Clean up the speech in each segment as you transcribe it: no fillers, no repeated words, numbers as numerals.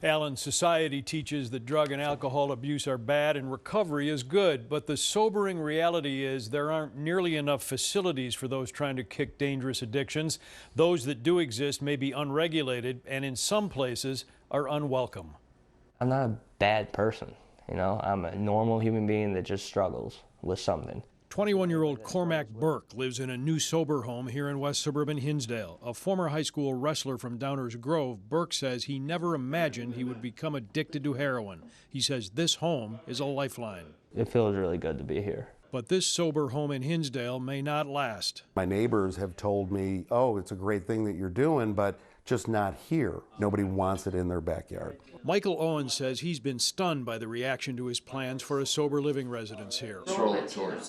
Alan, society teaches that drug and alcohol abuse are bad and recovery is good, but the sobering reality is there aren't nearly enough facilities for those trying to kick dangerous addictions. Those that do exist may be unregulated and in some places are unwelcome. I'm not a bad person, I'm a normal human being that just struggles with something. 21-year-old Cormac Burke lives in a new sober home here in West Suburban Hinsdale. A former high school wrestler from Downers Grove, Burke says he never imagined he would become addicted to heroin. He says this home is a lifeline. It feels really good to be here. But this sober home in Hinsdale may not last. My neighbors have told me, oh, it's a great thing that you're doing, but just not here. Nobody wants it in their backyard. Michael Owens says he's been stunned by the reaction to his plans for a sober living residence here.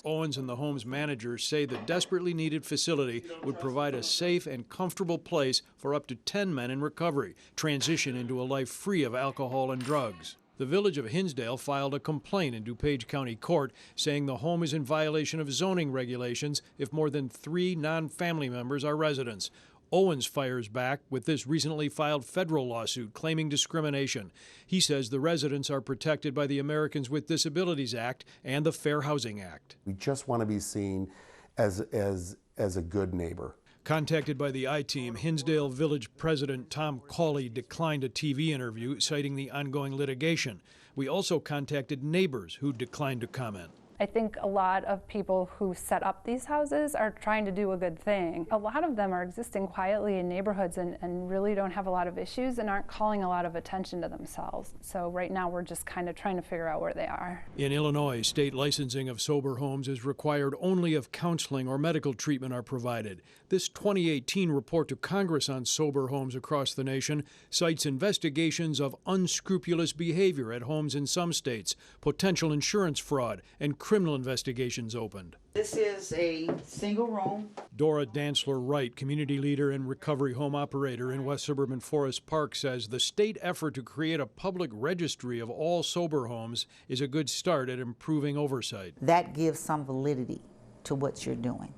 Owens and the home's managers say the desperately needed facility would provide a safe and comfortable place for up to 10 men in recovery, transition into a life free of alcohol and drugs. The village of Hinsdale filed a complaint in DuPage County Court saying the home is in violation of zoning regulations if more than 3 non-family members are residents. Owens fires back with this recently filed federal lawsuit claiming discrimination. He says the residents are protected by the Americans with Disabilities Act and the Fair Housing Act. We just want to be seen as a good neighbor. Contacted by the I-Team, Hinsdale Village President Tom Cawley declined a TV interview, citing the ongoing litigation. We also contacted neighbors who declined to comment. I think a lot of people who set up these houses are trying to do a good thing. A lot of them are existing quietly in neighborhoods and really don't have a lot of issues and aren't calling a lot of attention to themselves. So right now we're just kind of trying to figure out where they are. In Illinois, state licensing of sober homes is required only if counseling or medical treatment are provided. This 2018 report to Congress on sober homes across the nation cites investigations of unscrupulous behavior at homes in some states, potential insurance fraud, and criminal investigations opened. This is a single room. Dora Dantzler-Wright, community leader and recovery home operator in West Suburban Forest Park, says the state effort to create a public registry of all sober homes is a good start at improving oversight. That gives some validity to what you're doing.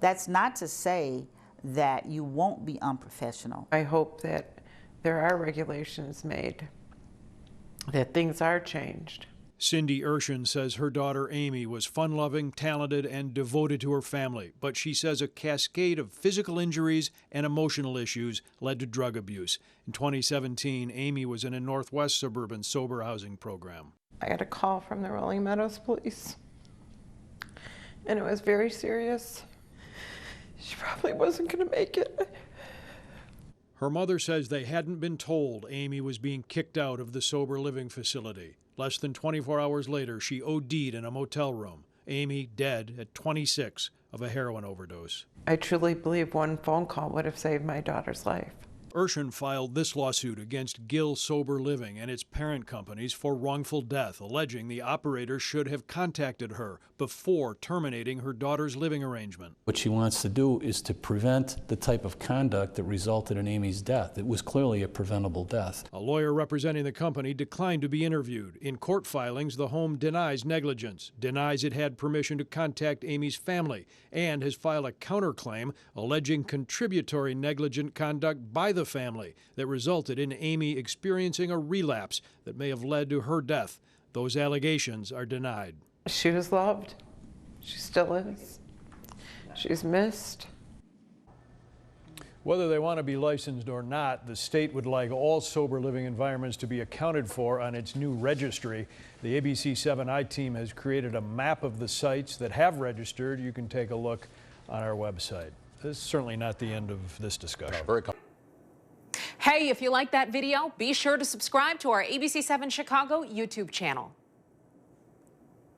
That's not to say that you won't be unprofessional. I hope that there are regulations made, that things are changed. Cindy Urshan says her daughter Amy was fun-loving, talented, and devoted to her family, but she says a cascade of physical injuries and emotional issues led to drug abuse. In 2017, Amy was in a Northwest Suburban sober housing program. I got a call from the Rolling Meadows police, and it was very serious. She probably wasn't going to make it. Her mother says they hadn't been told Amy was being kicked out of the sober living facility. Less than 24 hours later, she OD'd in a motel room. Amy dead at 26 of a heroin overdose. I truly believe one phone call would have saved my daughter's life. Urshan filed this lawsuit against Gill Sober Living and its parent companies for wrongful death, alleging the operator should have contacted her before terminating her daughter's living arrangement. What she wants to do is to prevent the type of conduct that resulted in Amy's death. It was clearly a preventable death. A lawyer representing the company declined to be interviewed. In court filings, the home denies negligence, denies it had permission to contact Amy's family, and has filed a counterclaim alleging contributory negligent conduct by the family that resulted in Amy experiencing a relapse that may have led to her death. Those allegations are denied. She was loved. She still is. She's missed. Whether they want to be licensed or not, the state would like all sober living environments to be accounted for on its new registry. The ABC7 I-Team has created a map of the sites that have registered. You can take a look on our website. This is certainly not the end of this discussion. Hey, if you like that video, be sure to subscribe to our ABC7 Chicago YouTube channel.